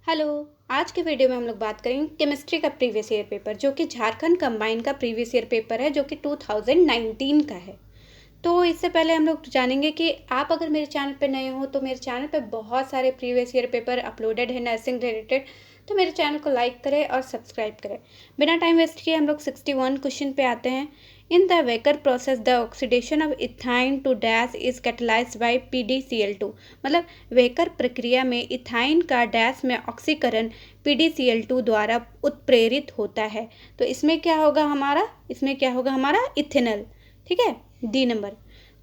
Hello. आज के video में हम लोग बात करेंगे केमिस्ट्री का प्रीवियस ईयर पेपर, जो कि झारखंड कंबाइंड का प्रीवियस ईयर पेपर है, जो कि 2019 का है। तो इससे पहले हम लोग जानेंगे कि आप अगर मेरे चैनल पे नए हो तो मेरे चैनल पे बहुत सारे प्रीवियस ईयर पेपर अपलोडेड है नर्सिंग रिलेटेड। तो मेरे चैनल को लाइक करें और सब्सक्राइब करें। बिना टाइम वेस्ट किए हम लोग 61 क्वेश्चन पे आते हैं। In the Wacker process the oxidation of ethyne to dash is catalysed by PdCl2। मतलब वेकर प्रक्रिया में इथाइन का डैश में ऑक्सीकरण PdCl2 द्वारा उत्प्रेरित होता है। तो इसमें क्या होगा हमारा इथेनॉल। ठीक है, डी नंबर।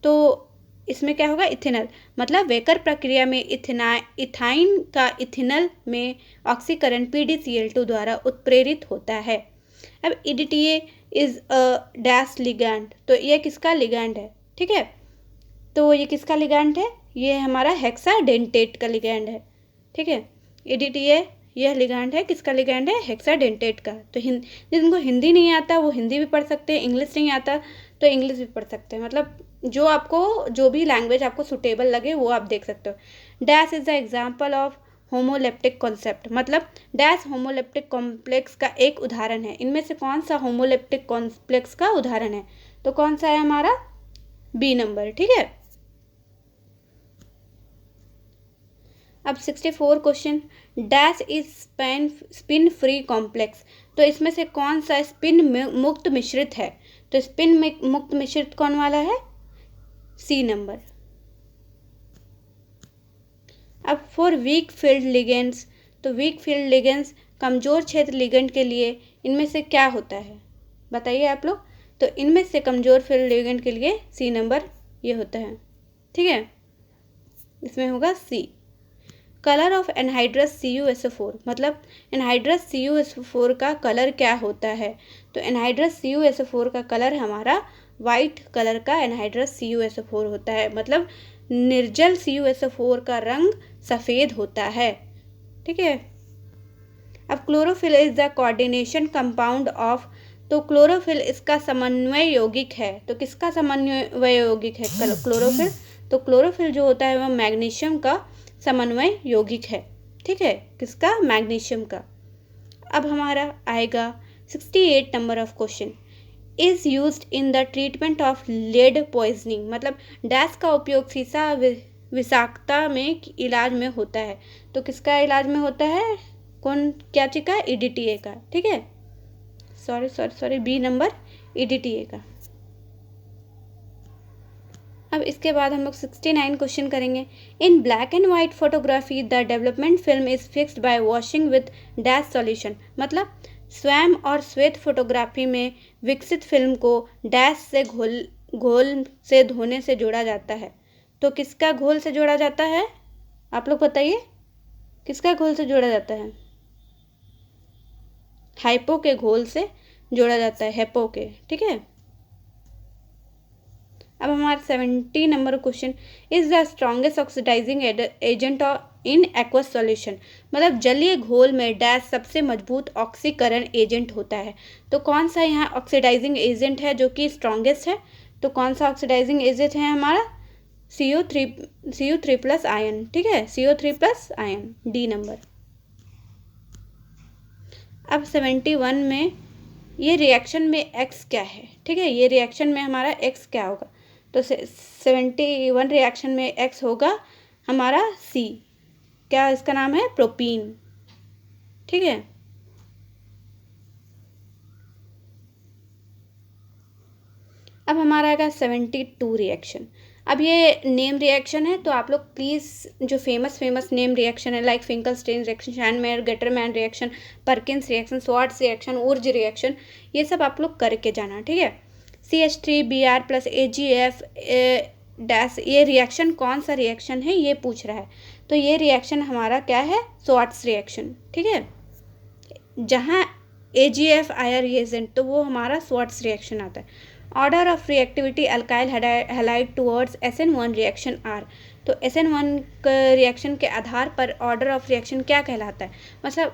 तो इसमें क्या होगा, इथेनॉल। मतलब वेकर प्रक्रिया में इथाइन का इथेनॉल में ऑक्सीकरण PdCl2 द्वारा उत्प्रेरित होता है। अब EDTA is a dash ligand. तो ये किसका लिगैंड है? ठीक है, तो ये किसका लिगैंड है? ये हमारा हेक्साडेंटेट का लिगैंड है। ठीक है, EDTA यह लिगैंड है, किसका लिगैंड है? हेक्साडेंटेट का। तो जिनको हिंदी नहीं आता वो हिंदी भी पढ़ सकते हैं, इंग्लिश नहीं आता तो इंग्लिश भी पढ़ सकते हैं। मतलब जो भी लैंग्वेज आपको सुटेबल लगे वो आप देख सकते हो। Dash is the example of homoleptic concept. मतलब डैश होमोलेप्टिक कॉम्प्लेक्स का एक उदाहरण है। इनमें से कौन सा होमोलेप्टिक कॉम्प्लेक्स का उदाहरण है? तो कौन सा है हमारा? B number. ठीक है, अब 64 question. Dash is spin free complex. तो इसमें से कौन सा स्पिन मुक्त मिश्रित है? तो स्पिन मुक्त मिश्रित कौन वाला है? C number. अब फॉर वीक फील्ड लिगेंड्स। तो वीक फील्ड लिगेंड्स कमजोर क्षेत्र लिगेंड के लिए इनमें से क्या होता है? बताइए आप लोग। तो इनमें से कमजोर फील्ड लिगेंड के लिए सी नंबर ये होता है। ठीक है, इसमें होगा सी। Colour of anhydrous CuSO4। मतलब एनहाइड्रस CuSO4 का कलर क्या होता है? तो एनहाइड्रस CuSO4 का कलर हमारा वाइट कलर का एनहाइड्रस CuSO4 होता है। मतलब निर्जल CuSO4 का रंग सफ़ेद होता है। ठीक है, अब chlorophyll is the coordination compound of. तो क्लोरोफिल इसका समन्वय यौगिक है। तो किसका समन्वय यौगिक है क्लोरोफिल? तो क्लोरोफिल जो होता है वह मैग्नीशियम का समन्वय यौगिक है। ठीक है, किसका? मैग्नीशियम का। अब हमारा आएगा 68 number of question. Is used in the treatment of lead poisoning. मतलब डैश का उपयोग सीसा विषाक्तता में इलाज में होता है। तो किसका इलाज में होता है? क्या चीज का? EDTA का। ठीक है, सॉरी बी नंबर, EDTA का। अब इसके बाद हम लोग 69 क्वेश्चन करेंगे। In black and white photography the development film is fixed by washing with dash solution. मतलब स्वयं और श्वेत फोटोग्राफी में विकसित फिल्म को डैश से घोल से धोने से जोड़ा जाता है। तो किसका घोल से जोड़ा जाता है? आप लोग बताइए, किसका घोल से जोड़ा जाता है? हाइपो के घोल से जोड़ा जाता है, हेपो के। ठीक है, अब हमारा 70 number question. Is the strongest oxidising agent in aqueous solution. मतलब जलीय घोल में डैश सबसे मजबूत ऑक्सीकरण एजेंट होता है। तो कौन सा यहाँ ऑक्सीडाइजिंग एजेंट है जो कि स्ट्रॉन्गेस्ट है? तो कौन सा ऑक्सीडाइजिंग एजेंट है हमारा? CO3 plus ion. ठीक है, CO3 plus ion, D number. अब 71 में ये रिएक्शन में X क्या है? ठीक है, ये रिएक्शन में हमारा X क्या होगा? तो 71 रिएक्शन में X होगा हमारा C। क्या इसका नाम है? प्रोपीन। ठीक है, अब हमारा आएगा 72 रिएक्शन। अब ये नेम रिएक्शन है, तो आप लोग प्लीज़ जो फेमस नेम रिएक्शन है like Finkelstein reaction, Sandmeyer Gattermann reaction, Perkins reaction, Swarts reaction, Wurtz reaction, ये सब आप लोग करके जाना। ठीक है, CH3Br प्लस AgF डैश, ये रिएक्शन कौन सा रिएक्शन है ये पूछ रहा है। तो ये रिएक्शन हमारा क्या है? Swarts reaction. ठीक है, जहाँ AgF आया रिएजेंट तो वो हमारा स्वार्ट्ज रिएक्शन आता है। Order of reactivity alkyl halide towards SN1 reaction are. तो SN1 रिएक्शन के आधार पर ऑर्डर ऑफ रिएक्शन क्या कहलाता है?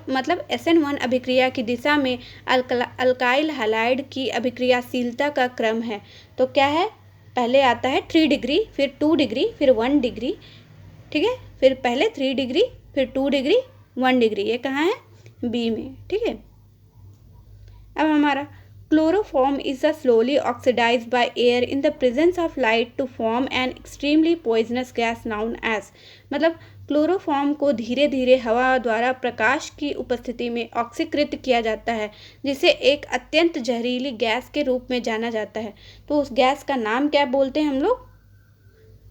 मतलब SN1 अभिक्रिया की दिशा में अल्काइल हैलाइड की अभिक्रियाशीलता का क्रम है। तो क्या है? पहले आता है 3 डिग्री, फिर 2 डिग्री, फिर 1 डिग्री। ठीक है, फिर पहले 3 डिग्री, फिर 2 डिग्री, 1 डिग्री, ये कहाँ है बी में, ठीक है। अब हमारा chloroform is a slowly oxidise by air in the presence of light to form an extremely poisonous gas known as, मतलब क्लोरोफॉर्म को धीरे धीरे हवा द्वारा प्रकाश की उपस्थिति में ऑक्सीकृत किया जाता है, जिसे एक अत्यंत जहरीली गैस के रूप में जाना जाता है। तो उस गैस का नाम क्या बोलते हैं हम लोग,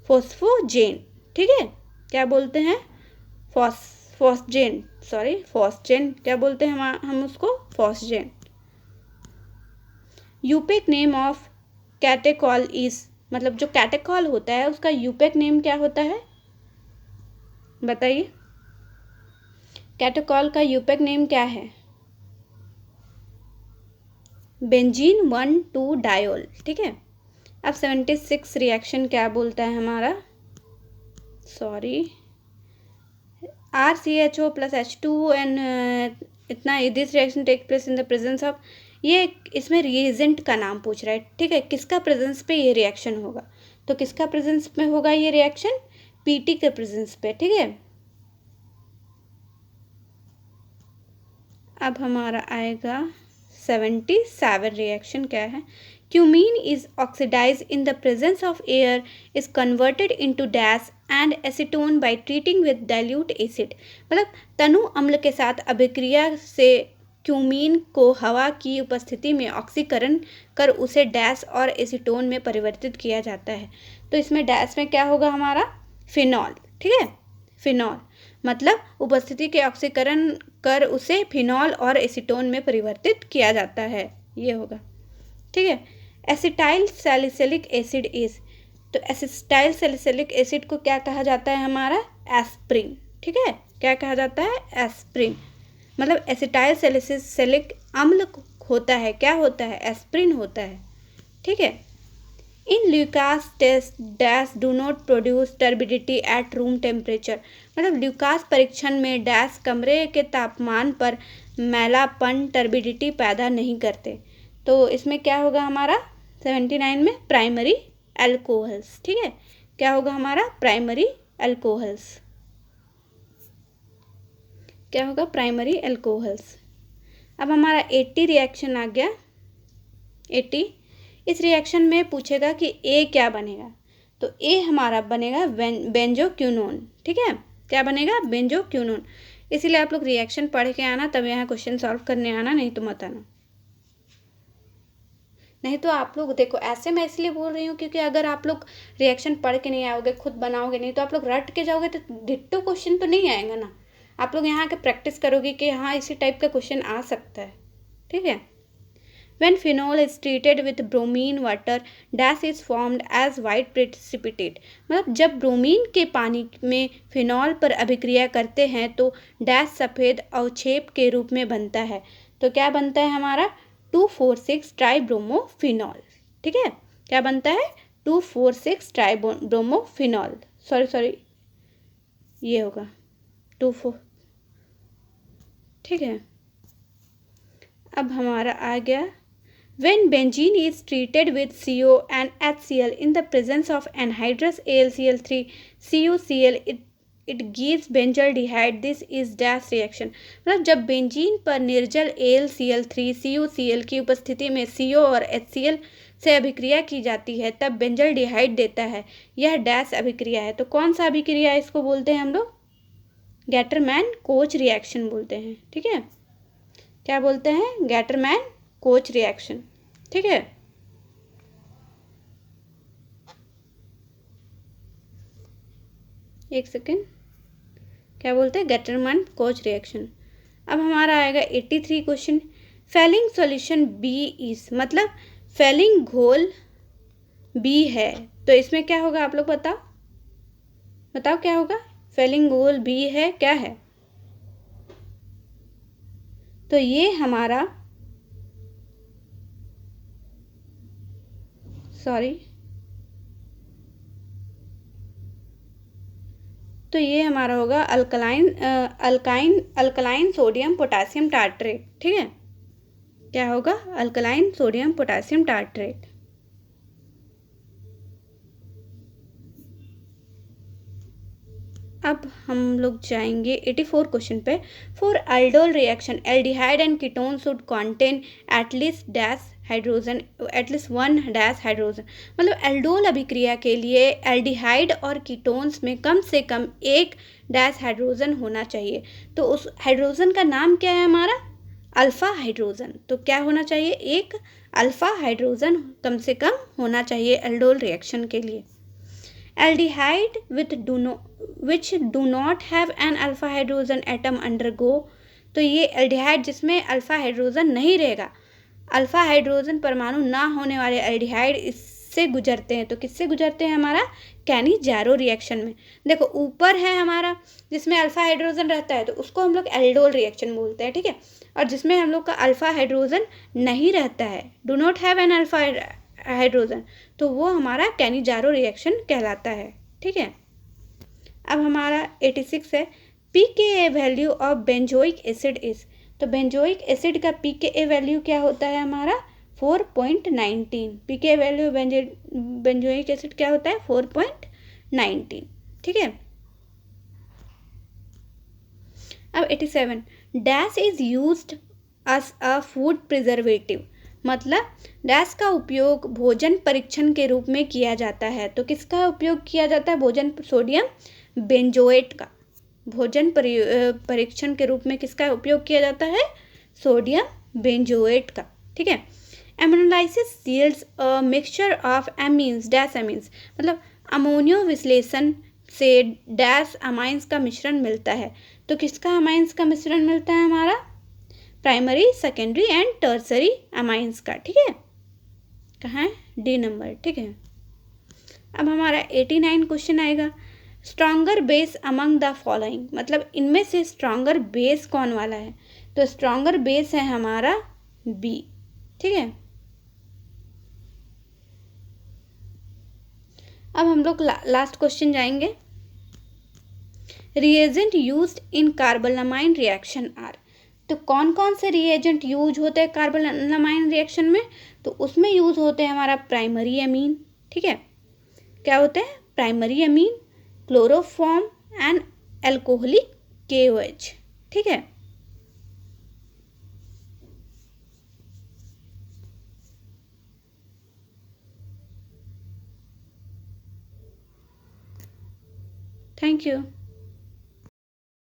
फॉस्फोजेन, ठीक है। क्या बोलते हैं, फॉस्फोजेन, फॉस्फोजेन, क्या बोलते हैं हम उसको, फॉस्फोजेन। यूपेक नेम ऑफ कैटेकॉल इज, मतलब जो कैटेकॉल होता है उसका यूपेक नेम क्या होता है, बताइए। कैटेकॉल का यूपेक नेम क्या है, बेंजीन 1,2 डायोल, ठीक है। अब 76 रिएक्शन क्या बोलता है हमारा, RCHO plus H2 and इतना, this reaction take place in the presence of, ये इसमें रिएजेंट का नाम पूछ रहा है, ठीक है। किसका प्रेजेंस पे ये रिएक्शन होगा, तो किसका प्रेजेंस में होगा ये रिएक्शन, पीटी के प्रेजेंस पे, ठीक है। अब हमारा आएगा 77 रिएक्शन क्या है, cumene is oxidise in the presence of air, is converted into dash and acetone by treating with dilute acid, मतलब तनु अम्ल के साथ अभिक्रिया से क्यूमीन को हवा की उपस्थिति में ऑक्सीकरण कर उसे डैश और एसीटोन में परिवर्तित किया जाता है। तो इसमें डैश में क्या होगा हमारा, फिनॉल, ठीक है। फिनॉल मतलब उपस्थिति के ऑक्सीकरण कर उसे फिनॉल और एसीटोन में परिवर्तित किया जाता है, ये होगा, ठीक है। एसिटाइल सैलिसिलिक एसिड इज, तो एसिटाइल सैलिसिलिक एसिड को क्या कहा जाता है हमारा, एस्प्रिन, ठीक है। क्या कहा जाता है, एस्प्रिन, मतलब एसिटाइल सैलिसिलिक अम्ल होता है, क्या होता है, एस्प्रिन होता है, ठीक है। In Lucas test dash do not produce turbidity at room temperature, मतलब ल्यूकास परीक्षण में डैश कमरे के तापमान पर मैलापन टर्बिडिटी पैदा नहीं करते। तो इसमें क्या होगा हमारा 79 में, प्राइमरी अल्कोहल्स, ठीक है। क्या होगा हमारा, प्राइमरी अल्कोहल्स, क्या होगा, प्राइमरी अल्कोहल्स। अब हमारा 80 रिएक्शन आ गया, 80। इस रिएक्शन में पूछेगा कि ए क्या बनेगा, तो ए हमारा बनेगा बेंजोक्विनोन, ठीक है। क्या बनेगा, बेंजोक्विनोन। इसीलिए आप लोग रिएक्शन पढ़ के आना, तब यहाँ क्वेश्चन सॉल्व करने आना, नहीं तो मत आना। नहीं तो आप लोग देखो, ऐसे मैं इसलिए बोल रही हूँ क्योंकि अगर आप लोग रिएक्शन पढ़ के नहीं आओगे, खुद बनाओगे नहीं, तो आप लोग रट के जाओगे तो डिट्टो क्वेश्चन तो नहीं आएगा ना। आप लोग यहाँ के प्रैक्टिस करोगे कि हाँ इसी टाइप का क्वेश्चन आ सकता है, ठीक है। When phenol is treated with bromine water, dash is formed as white precipitate, मतलब जब ब्रोमीन के पानी में फिनॉल पर अभिक्रिया करते हैं तो डैश सफ़ेद अवक्षेप के रूप में बनता है। तो क्या बनता है हमारा, 2,4,6 ट्राइब्रोमोफिनॉल, ठीक है। क्या बनता है, 2,4,6 ट्राइब्रोमोफिनॉल, सॉरी ये होगा 2,4, ठीक है। अब हमारा आ गया, when benzene is treated with CO and HCl in the presence of anhydrous AlCl3 CuCl, it gives benzaldehyde, this is dash reaction, मतलब जब बेंजीन पर निर्जल AlCl3 CuCl की उपस्थिति में CO और HCl से अभिक्रिया की जाती है तब बेंजल्डिहाइड देता है, यह डैश अभिक्रिया है। तो कौन सा अभिक्रिया इसको बोलते हैं हम लोग, गैटरमैन कोच रिएक्शन बोलते हैं, ठीक है। क्या बोलते हैं, गैटरमैन कोच रिएक्शन, ठीक है। एक सेकेंड, क्या बोलते हैं, गैटरमैन कोच रिएक्शन। अब हमारा आएगा 83 question, Fehling solution B is, मतलब फेलिंग घोल बी है, तो इसमें क्या होगा आप लोग बताओ क्या होगा, फेलिंग घोल बी है, क्या है, तो ये हमारा तो ये हमारा होगा अल्कलाइन सोडियम पोटासियम टार्ट्रेट, ठीक है। क्या होगा, अल्कलाइन सोडियम पोटासियम टार्ट्रेट। अब हम लोग जाएंगे 84 क्वेश्चन पे। For aldol reaction aldehyde and ketone should contain at least dash hydrogen, at least one dash hydrogen. मतलब एल्डोल अभिक्रिया के लिए एल्डिहाइड और कीटोन्स में कम से कम एक डैश हाइड्रोजन होना चाहिए। तो उस हाइड्रोजन का नाम क्या है हमारा? Alpha hydrogen. तो क्या होना चाहिए? एक अल्फा हाइड्रोजन कम से कम होना चाहिए एल्डोल रिएक्शन के लिए। Aldehyde which do not have an alpha hydrogen atom undergo. तो ये एल्डिहाइड जिसमें अल्फा हाइड्रोजन नहीं रहेगा, अल्फा हाइड्रोजन परमाणु ना होने वाले एल्डिहाइड इससे गुजरते हैं। तो किससे गुजरते हैं? हमारा कैनिजारो रिएक्शन में। देखो ऊपर है हमारा जिसमें अल्फा हाइड्रोजन रहता है तो उसको हम लोग एल्डोल रिएक्शन बोलते हैं, ठीक है। और जिसमें हम लोग का अल्फा हाइड्रोजन नहीं रहता है, do not have an alpha hydrogen, तो वो हमारा कैनिजारो रिएक्शन कहलाता है, ठीक है। अब हमारा 86 है pKa value of benzoic acid is. तो बेंजोइक एसिड का pKa वैल्यू क्या होता है हमारा? 4.19। pKa वैल्यू बेंजोइक एसिड क्या होता है? 4.19, ठीक है। अब 87 dash is used as a food preservative. मतलब डैश का उपयोग भोजन परीक्षण के रूप में किया जाता है। तो किसका उपयोग किया जाता है? भोजन सोडियम बेंजोएट का भोजन परीक्षण के रूप में किसका उपयोग किया जाता है? सोडियम बेंजोएट का, ठीक है। Ammonolysis yields a mixture of amines dash amines. मतलब अमोनियो विश्लेषण से डैश अमाइंस का मिश्रण मिलता है। तो किसका अमाइंस का मिश्रण मिलता है? हमारा primary, secondary and tertiary amines का, ठीक है। कहाँ है? डी नंबर, ठीक है। अब हमारा 89 क्वेश्चन आएगा stronger base among the following. मतलब इनमें से स्ट्रॉन्गर बेस कौन वाला है? तो स्ट्रॉन्गर बेस है हमारा बी, ठीक है। अब हम लोग लास्ट क्वेश्चन जाएंगे। Reagent used in carbylamine reaction are. तो कौन कौन से रिएजेंट यूज होते हैं कार्बोनामाइन रिएक्शन में? तो उसमें यूज होते हैं हमारा प्राइमरी अमीन, ठीक है। क्या होते हैं? Primary amine, chloroform and alcoholic KOH, ठीक है। Thank you.